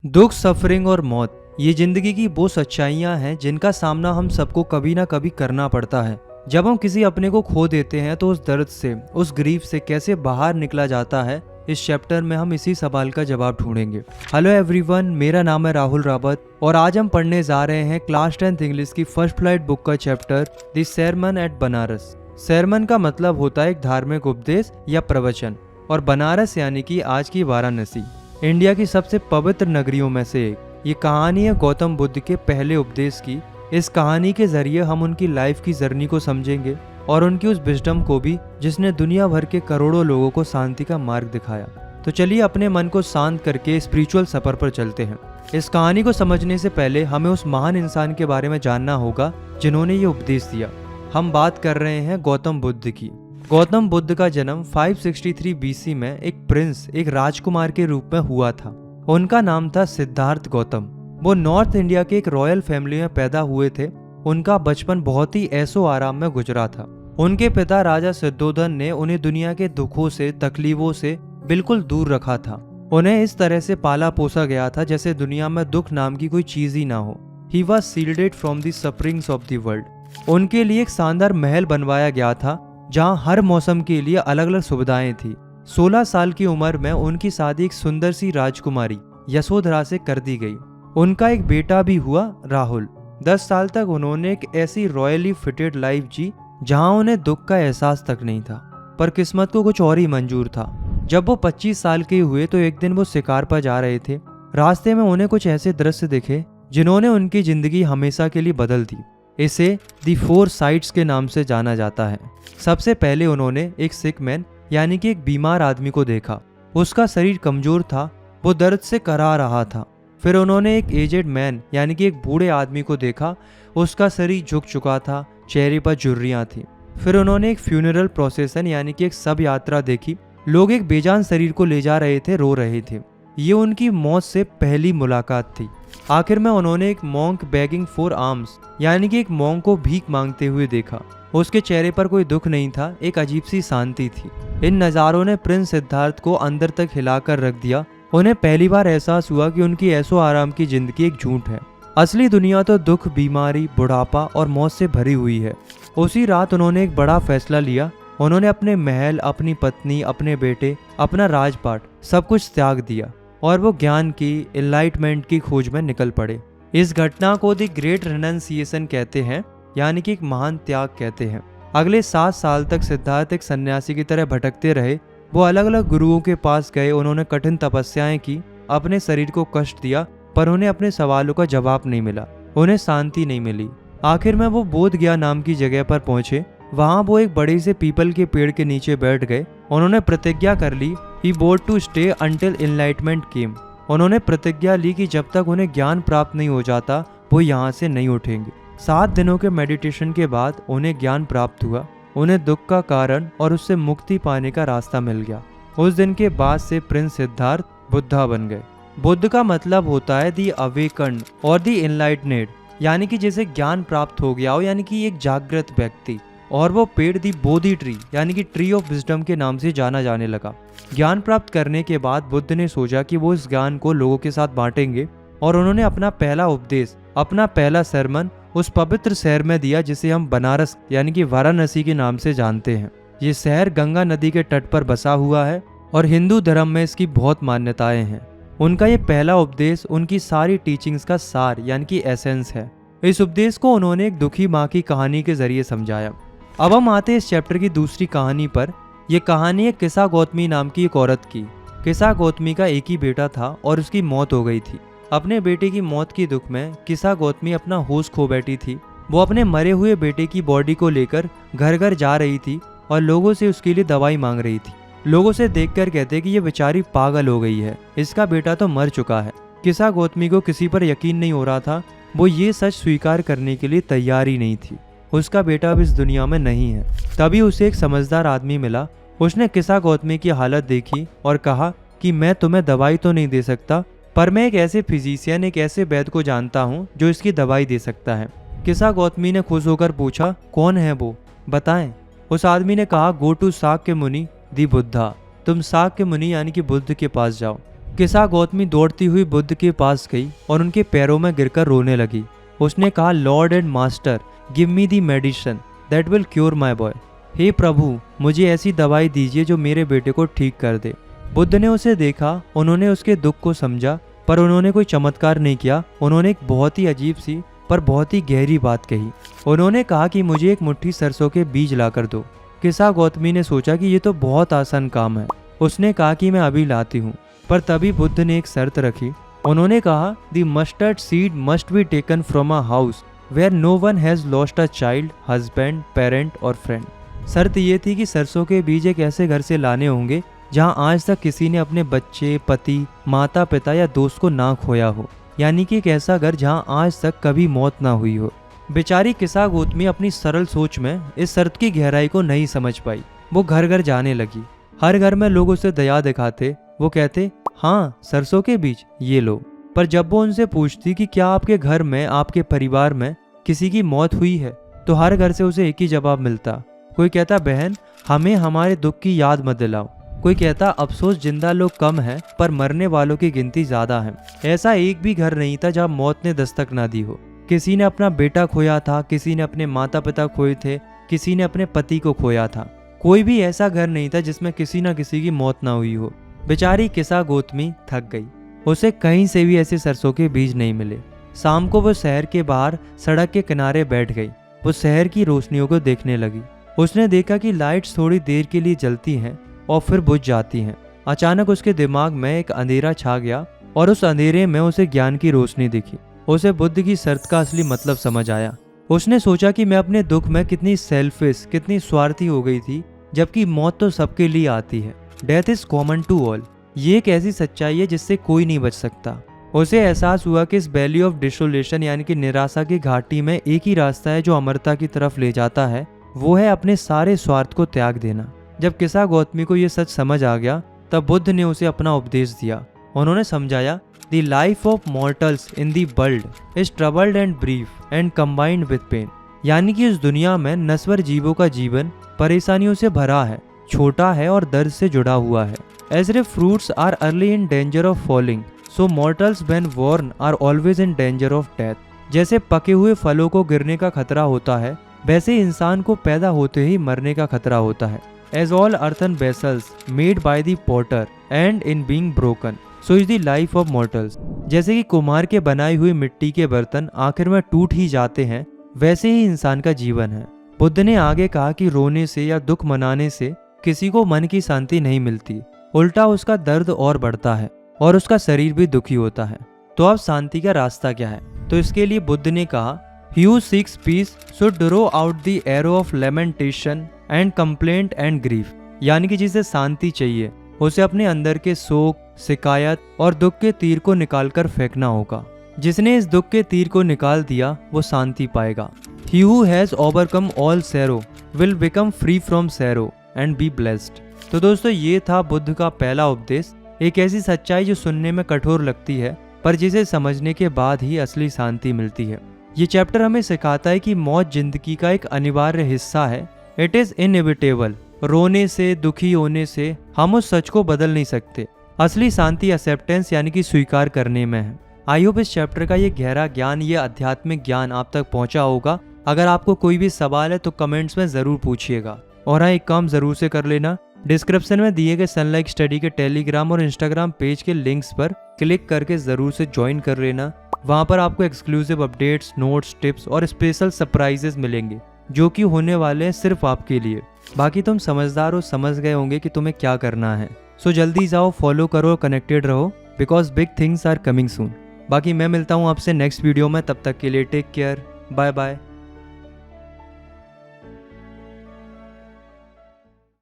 दुख, सफरिंग और मौत ये जिंदगी की वो सच्चाइयां हैं जिनका सामना हम सबको कभी ना कभी करना पड़ता है। जब हम किसी अपने को खो देते हैं तो उस दर्द से, उस ग्रीफ से कैसे बाहर निकला जाता है, इस चैप्टर में हम इसी सवाल का जवाब ढूंढेंगे। हेलो एवरीवन, मेरा नाम है राहुल रावत और आज हम पढ़ने जा रहे हैं क्लास 10th इंग्लिश की फर्स्ट फ्लाइट बुक का chapter the sermon at Banaras. sermon का मतलब होता है एक धार्मिक उपदेश या प्रवचन, और बनारस यानी कि आज की वाराणसी, इंडिया की सबसे पवित्र नगरियों में से एक। ये कहानी है गौतम बुद्ध के पहले उपदेश की। इस कहानी के जरिए हम उनकी लाइफ की जर्नी को समझेंगे और उनकी उस विजडम को भी जिसने दुनिया भर के करोड़ों लोगों को शांति का मार्ग दिखाया। तो चलिए अपने मन को शांत करके स्पिरिचुअल सफर पर चलते हैं। इस कहानी को समझने से पहले हमें उस महान इंसान के बारे में जानना होगा जिन्होंने ये उपदेश दिया। हम बात कर रहे हैं गौतम बुद्ध की। गौतम बुद्ध का जन्म 563 BC में एक प्रिंस, एक राजकुमार के रूप में हुआ था। उनका नाम था सिद्धार्थ गौतम। वो नॉर्थ इंडिया के एक रॉयल फैमिली में पैदा हुए थे। उनका बचपन बहुत ही ऐशो आराम में गुजरा था। उनके पिता राजा सिद्धोधन ने उन्हें दुनिया के दुखों से, तकलीफों से बिल्कुल दूर रखा था। उन्हें इस तरह से पाला पोसा गया था जैसे दुनिया में दुख नाम की कोई चीज ही ना हो। He was shielded from the sufferings of the world. उनके लिए एक शानदार महल बनवाया गया था जहां हर मौसम के लिए अलग अलग सुविधाएं थी। 16 साल की उम्र में उनकी शादी एक सुंदर सी राजकुमारी यशोधरा से कर दी गई। उनका एक बेटा भी हुआ, राहुल। 10 साल तक उन्होंने एक ऐसी रॉयली फिटेड लाइफ जी जहां उन्हें दुख का एहसास तक नहीं था। पर किस्मत को कुछ और ही मंजूर था। जब वो 25 साल के हुए तो एक दिन वो शिकार पर जा रहे थे। रास्ते में उन्हें कुछ ऐसे दृश्य दिखे जिन्होंने उनकी जिंदगी हमेशा के लिए बदल दी। इसे दी 4 साइट्स के नाम से जाना जाता है। सबसे पहले उन्होंने एक सिक मैन यानी कि एक बीमार आदमी को देखा। उसका शरीर कमजोर था, वो दर्द से कराह रहा था। फिर उन्होंने एक एजेड मैन यानी कि एक बूढ़े आदमी को देखा। उसका शरीर झुक चुका था, चेहरे पर झुर्रियां थी। फिर उन्होंने एक फ्यूनरल प्रोसेशन यानी कि एक शव यात्रा देखी। लोग एक बेजान शरीर को ले जा रहे थे, रो रहे थे। ये उनकी मौत से पहली मुलाकात थी। आखिर में उन्होंने एक मॉन्क बेगिंग फॉर आर्म्स यानी कि एक मॉन्क को भीख मांगते हुए देखा। उसके चेहरे पर कोई दुख नहीं था, एक अजीब सी शांति थी। इन नज़ारों ने प्रिंस सिद्धार्थ को अंदर तक हिलाकर रख दिया। उन्हें पहली बार एहसास हुआ कि उनकी ऐशो आराम की जिंदगी एक झूठ है। असली दुनिया तो दुख, बीमारी, बुढ़ापा और मौत से भरी हुई है। उसी रात उन्होंने एक बड़ा फैसला लिया। उन्होंने अपने महल, अपनी पत्नी, अपने बेटे, अपना राजपाट सब कुछ त्याग दिया और वो ज्ञान की, एनलाइटमेंट की खोज में निकल पड़े। इस घटना को द ग्रेट रिनंसिएशन कहते हैं, यानी कि एक महान त्याग कहते हैं। अगले 7 साल तक सिद्धार्थ एक सन्यासी की तरह भटकते रहे। वो अलग अलग गुरुओं के पास गए, उन्होंने कठिन तपस्याएं की, अपने शरीर को कष्ट दिया, पर उन्हें अपने सवालों का जवाब नहीं मिला। उन्हें शांति नहीं मिली। आखिर में वो बोध गया नाम की जगह पर पहुंचे। वहां वो एक बड़े से पीपल के पेड़ के नीचे बैठ गए। उन्होंने प्रतिज्ञा कर ली, ही बोर्ड to stay until enlightenment came. उन्होंने प्रतिज्ञा ली कि जब तक उन्हें ज्ञान प्राप्त नहीं हो जाता वो यहाँ से नहीं उठेंगे। 7 दिनों के मेडिटेशन के बाद उन्हें ज्ञान प्राप्त हुआ। उन्हें दुख का कारण और उससे मुक्ति पाने का रास्ता मिल गया। उस दिन के बाद से प्रिंस सिद्धार्थ बुद्धा बन गए। बुद्ध का मतलब होता है दी अवेकन्ड और दी एनलाइटनेड, यानी कि जिसे ज्ञान प्राप्त हो गया हो, यानी कि एक जागृत व्यक्ति। और वो पेड़ दी बोधि ट्री यानी कि ट्री ऑफ विजडम के नाम से जाना जाने लगा। ज्ञान प्राप्त करने के बाद बुद्ध ने सोचा कि वो इस ज्ञान को लोगों के साथ बांटेंगे और उन्होंने अपना पहला उपदेश, अपना पहला सरमन उस पवित्र शहर में दिया जिसे हम बनारस यानी कि वाराणसी के नाम से जानते हैं। ये शहर गंगा नदी के तट पर बसा हुआ है और हिंदू धर्म में इसकी बहुत मान्यताएं हैं। उनका ये पहला उपदेश उनकी सारी टीचिंग्स का सार यानी कि एसेंस है। इस उपदेश को उन्होंने एक दुखी माँ की कहानी के जरिए समझाया। अब हम आते हैं इस चैप्टर की दूसरी कहानी पर। यह कहानी है किसा गौतमी नाम की एक औरत की। किसा गौतमी का एक ही बेटा था और उसकी मौत हो गई थी। अपने बेटे की मौत की दुख में किसा गौतमी अपना होश खो बैठी थी। वो अपने मरे हुए बेटे की बॉडी को लेकर घर घर जा रही थी और लोगों से उसके लिए दवाई मांग रही थी। लोगों से देखकर कहते कि ये बेचारी पागल हो गई है, इसका बेटा तो मर चुका है। किसा गौतमी को किसी पर यकीन नहीं हो रहा था। वो ये सच स्वीकार करने के लिए तैयार ही नहीं थी। उसका बेटा अब इस दुनिया में नहीं है। तभी उसे एक समझदार आदमी मिला। उसने किसा गौतमी की हालत देखी और कहा कि मैं तुम्हें दवाई तो नहीं दे सकता, पर मैं एक ऐसे फिजिशियन, एक ऐसे वैद्य को जानता हूँ जो इसकी दवाई दे सकता है। किसा गौतमी ने खुश होकर पूछा, कौन है वो, बताएं। उस आदमी ने कहा, गो टू शाक्य मुनि दी बुद्धा। तुम शाक्य मुनि यानी कि बुद्ध के पास जाओ। किसा गौतमी दौड़ती हुई बुद्ध के पास गई और उनके पैरों में गिरकर रोने लगी। उसने कहा, lord and master, give me the medicine that will cure my boy. हे प्रभु, मुझे ऐसी दवाई दीजिए जो मेरे बेटे को ठीक कर दे। बुद्ध ने उसे देखा, उन्होंने उसके दुख को समझा, पर उन्होंने कोई चमत्कार नहीं किया। उन्होंने एक बहुत ही अजीब सी पर बहुत ही गहरी बात कही। उन्होंने कहा कि मुझे एक मुट्ठी सरसों के बीज ला कर दो। किसा गौतमी ने सोचा कि ये तो बहुत आसान काम है। उसने कहा कि मैं अभी लाती हूँ, पर तभी बुद्ध ने एक शर्त रखी। उन्होंने कहा, the mustard seed must be taken from a house where no one has lost a child, husband, parent और फ्रेंड। शर्त ये थी कि सरसों के बीज एक ऐसे घर से लाने होंगे जहाँ आज तक किसी ने अपने बच्चे, पति, माता पिता या दोस्त को ना खोया हो, यानी कि एक ऐसा घर जहाँ आज तक कभी मौत ना हुई हो। बेचारी किसा गौतमी अपनी सरल सोच में इस शर्त की गहराई को नहीं समझ पाई। वो घर घर जाने लगी। हर घर में लोग उसे दया दिखाते। वो कहते, हाँ सरसों के बीज ये लो। पर जब वो उनसे पूछती कि क्या आपके घर में, आपके परिवार में किसी की मौत हुई है, तो हर घर से उसे एक ही जवाब मिलता। कोई कहता, बहन हमें हमारे दुख की याद मत दिलाओ। कोई कहता, अफसोस जिंदा लोग कम हैं पर मरने वालों की गिनती ज्यादा है। ऐसा एक भी घर नहीं था जहाँ मौत ने दस्तक ना दी हो। किसी ने अपना बेटा खोया था, किसी ने अपने माता पिता खोए थे, किसी ने अपने पति को खोया था। कोई भी ऐसा घर नहीं था जिसमें किसी न किसी की मौत ना हुई हो। बेचारी किसा गौतमी थक गई। उसे कहीं से भी ऐसे सरसों के बीज नहीं मिले। शाम को वो शहर के बाहर सड़क के किनारे बैठ गई। वो शहर की रोशनियों को देखने लगी। उसने देखा कि लाइट्स थोड़ी देर के लिए जलती हैं और फिर बुझ जाती हैं। अचानक उसके दिमाग में एक अंधेरा छा गया और उस अंधेरे में उसे ज्ञान की रोशनी दिखी। उसे बुद्ध की शर्त का असली मतलब समझ आया। उसने सोचा कि मैं अपने दुख में कितनी सेल्फिश, कितनी स्वार्थी हो गई थी, जबकि मौत तो सबके लिए आती है। Death is common to all. ये एक ऐसी सच्चाई है जिससे कोई नहीं बच सकता। उसे एहसास हुआ कि इस वैली ऑफ डिसोलेशन यानी कि निराशा की घाटी में एक ही रास्ता है जो अमरता की तरफ ले जाता है। वो है अपने सारे स्वार्थ को त्याग देना। जब किसा गौतमी को ये सच समझ आ गया, तब बुद्ध ने उसे अपना उपदेश दिया। उन्होंने समझाया, the life of mortals in the world is troubled and brief and combined with pain. यानी कि इस दुनिया में नश्वर जीवों का जीवन परेशानियों से भरा है, छोटा है और दर्द से जुड़ा हुआ है। As if fruits are early in danger of falling, so mortals when born are always in danger of death. जैसे पके हुए फलों को गिरने का खतरा होता है, वैसे इंसान को पैदा होते ही मरने का खतरा होता है। As all earthen vessels made by the potter and in being broken, so is the life of mortals। जैसे कि कुम्हार के बनाई हुई मिट्टी के बर्तन आखिर में टूट ही जाते हैं, वैसे ही इंसान का जीवन है। बुद्ध ने आगे कहा कि रोने से या दुख मनाने से किसी को मन की शांति नहीं मिलती, उल्टा उसका दर्द और बढ़ता है और उसका शरीर भी दुखी होता है। तो अब शांति का रास्ता क्या है? तो इसके लिए बुद्ध ने कहा, He who seeks peace should draw out the arrow of lamentation and complaint and grief। यानी कि जिसे शांति चाहिए उसे अपने अंदर के शोक, शिकायत और दुख के तीर को निकालकर फेंकना होगा। जिसने इस दुख के तीर को निकाल दिया वो शांति पाएगा। He who has overcome all sorrow will become free from sorrow and be blessed। तो दोस्तों, ये था बुद्ध का पहला उपदेश। एक ऐसी सच्चाई जो सुनने में कठोर लगती है, पर जिसे समझने के बाद ही असली शांति मिलती है। ये चैप्टर हमें सिखाता है कि मौत जिंदगी का एक अनिवार्य हिस्सा है। It is inevitable. रोने से, दुखी होने से हम उस सच को बदल नहीं सकते। असली शांति एक्सेप्टेंस यानी कि स्वीकार करने में है। आई होप इस चैप्टर का ये गहरा ज्ञान, ये आध्यात्मिक ज्ञान आप तक पहुंचा होगा। अगर आपको कोई भी सवाल है तो कमेंट्स में जरूर पूछिएगा। और हाँ, एक काम जरूर से कर लेना, डिस्क्रिप्शन में दिए गए सनलाइट स्टडी के टेलीग्राम और इंस्टाग्राम पेज के लिंक्स पर क्लिक करके जरूर से ज्वाइन कर लेना। वहाँ पर आपको एक्सक्लूसिव अपडेट्स, नोट्स, टिप्स और स्पेशल सरप्राइजेस मिलेंगे जो कि होने वाले हैं सिर्फ आपके लिए। बाकी तुम समझदार हो, समझ गए होंगे कि तुम्हें क्या करना है। सो जल्दी जाओ, फॉलो करो, कनेक्टेड रहो, because big things are coming soon. बाकी मैं मिलता हूँ आपसे नेक्स्ट वीडियो में। तब तक के लिए टेक केयर, बाय बाय।